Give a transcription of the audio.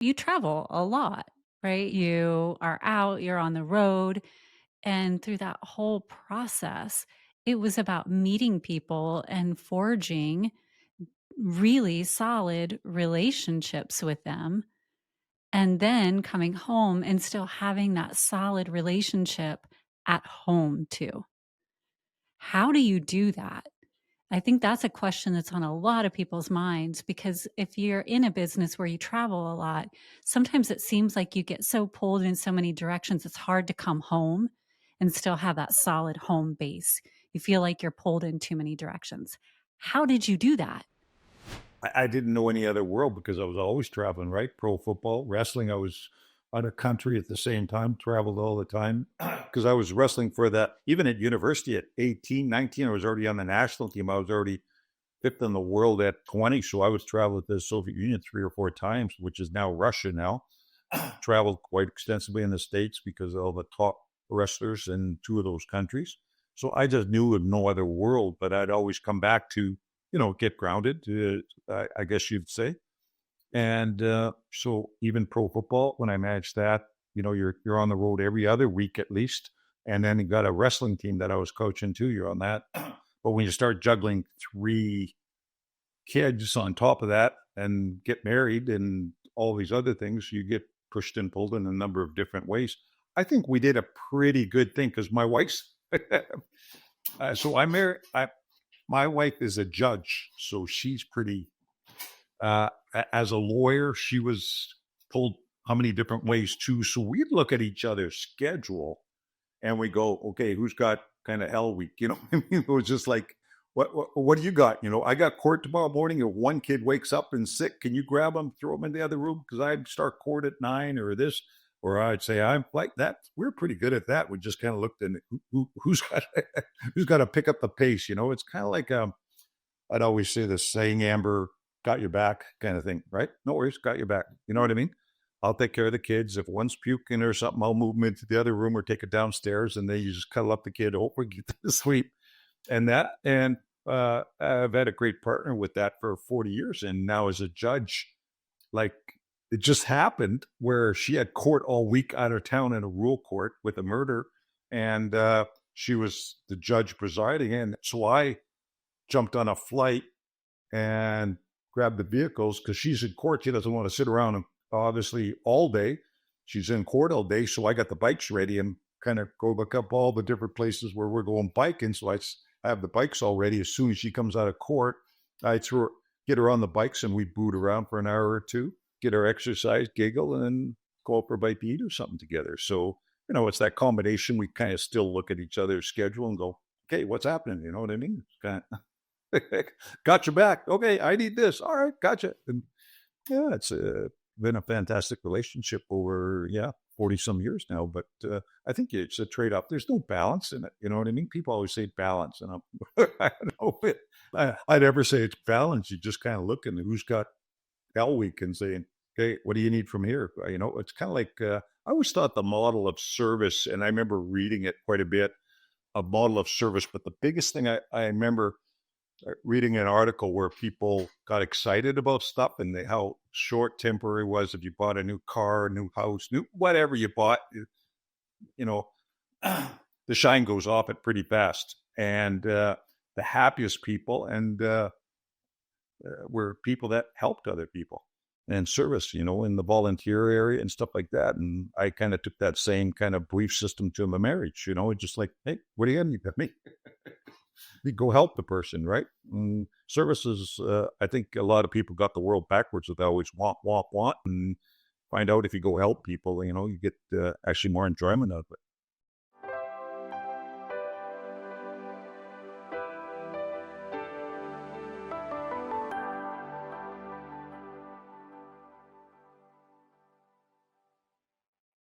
You travel a lot, right? You are out, you're on the road, and through that whole process, it was about meeting people and forging really solid relationships with them, and then coming home and still having that solid relationship at home too. How do you do that? I think that's a question that's on a lot of people's minds because if you're in a business where you travel a lot, sometimes it seems like you get so pulled in so many directions, it's hard to come home and still have that solid home base. You feel like you're pulled in too many directions. How did you do that? I didn't know any other world because I was always traveling, right? Pro football, wrestling. I was out of country at the same time, traveled all the time because I was wrestling for that. Even at university at 18, 19, I was already on the national team. I was already fifth in the world at 20. So I was traveling to the Soviet Union 3 or 4 times, which is now Russia now. Traveled quite extensively in the States because of all the top wrestlers in two of those countries. So I just knew of no other world, but I'd always come back to, get grounded, I guess you'd say. And so even pro football, when I managed that, you're on the road every other week at least. And then you got a wrestling team that I was coaching too. You're on that. But when you start juggling 3 kids on top of that and get married and all these other things, you get pushed and pulled in a number of different ways. I think we did a pretty good thing because my wife's so I married. My wife is a judge, so she's pretty. As a lawyer, she was told how many different ways too. So we'd look at each other's schedule and we go, okay, who's got kind of hell week? It was just like, what do you got? I got court tomorrow morning. If one kid wakes up and sick, can you grab him, throw him in the other room? Because I'd start court at 9 or this, or I'd say I'm like that. We're pretty good at that. We just kind of looked and who's got who's got to pick up the pace. It's kind of like I'd always say the saying, Amber, got your back kind of thing, right? No worries, got your back. You know what I mean? I'll take care of the kids. If one's puking or something, I'll move them into the other room or take it downstairs, and then you just cuddle up the kid, hopefully get to sleep. And I've had a great partner with that for 40 years. And now as a judge, like it just happened where she had court all week out of town in a rural court with a murder. And she was the judge presiding. And so I jumped on a flight and grabbed the vehicles because she's in court. She doesn't want to sit around obviously all day. She's in court all day. So I got the bikes ready and kind of go look up all the different places where we're going biking. So I have the bikes all ready. As soon as she comes out of court, I get her on the bikes and we boot around for an hour or two, get her exercise, giggle, and then go out for a bite to eat or something together. So, it's that combination. We kind of still look at each other's schedule and go, okay, what's happening? You know what I mean? It's kind of got your back. Okay, I need this. All right, gotcha. And yeah, it's been a fantastic relationship over 40 some years now. But I think it's a trade off. There's no balance in it. You know what I mean? People always say balance, and I don't know if I'd ever say it's balance. You just kind of look and who's got hell week and saying, okay, what do you need from here? It's kind of like I always thought the model of service, and I remember reading it quite a bit, a model of service. But the biggest thing I remember reading an article where people got excited about stuff and how short temporary was if you bought a new car, new house, new whatever you bought, you know, the shine goes off it pretty fast. And the happiest people were people that helped other people and service, in the volunteer area and stuff like that. And I kind of took that same kind of belief system to my marriage, just like, hey, what do you need of me? You go help the person, right? Services, I think a lot of people got the world backwards with always want, and find out if you go help people, you get actually more enjoyment out of it.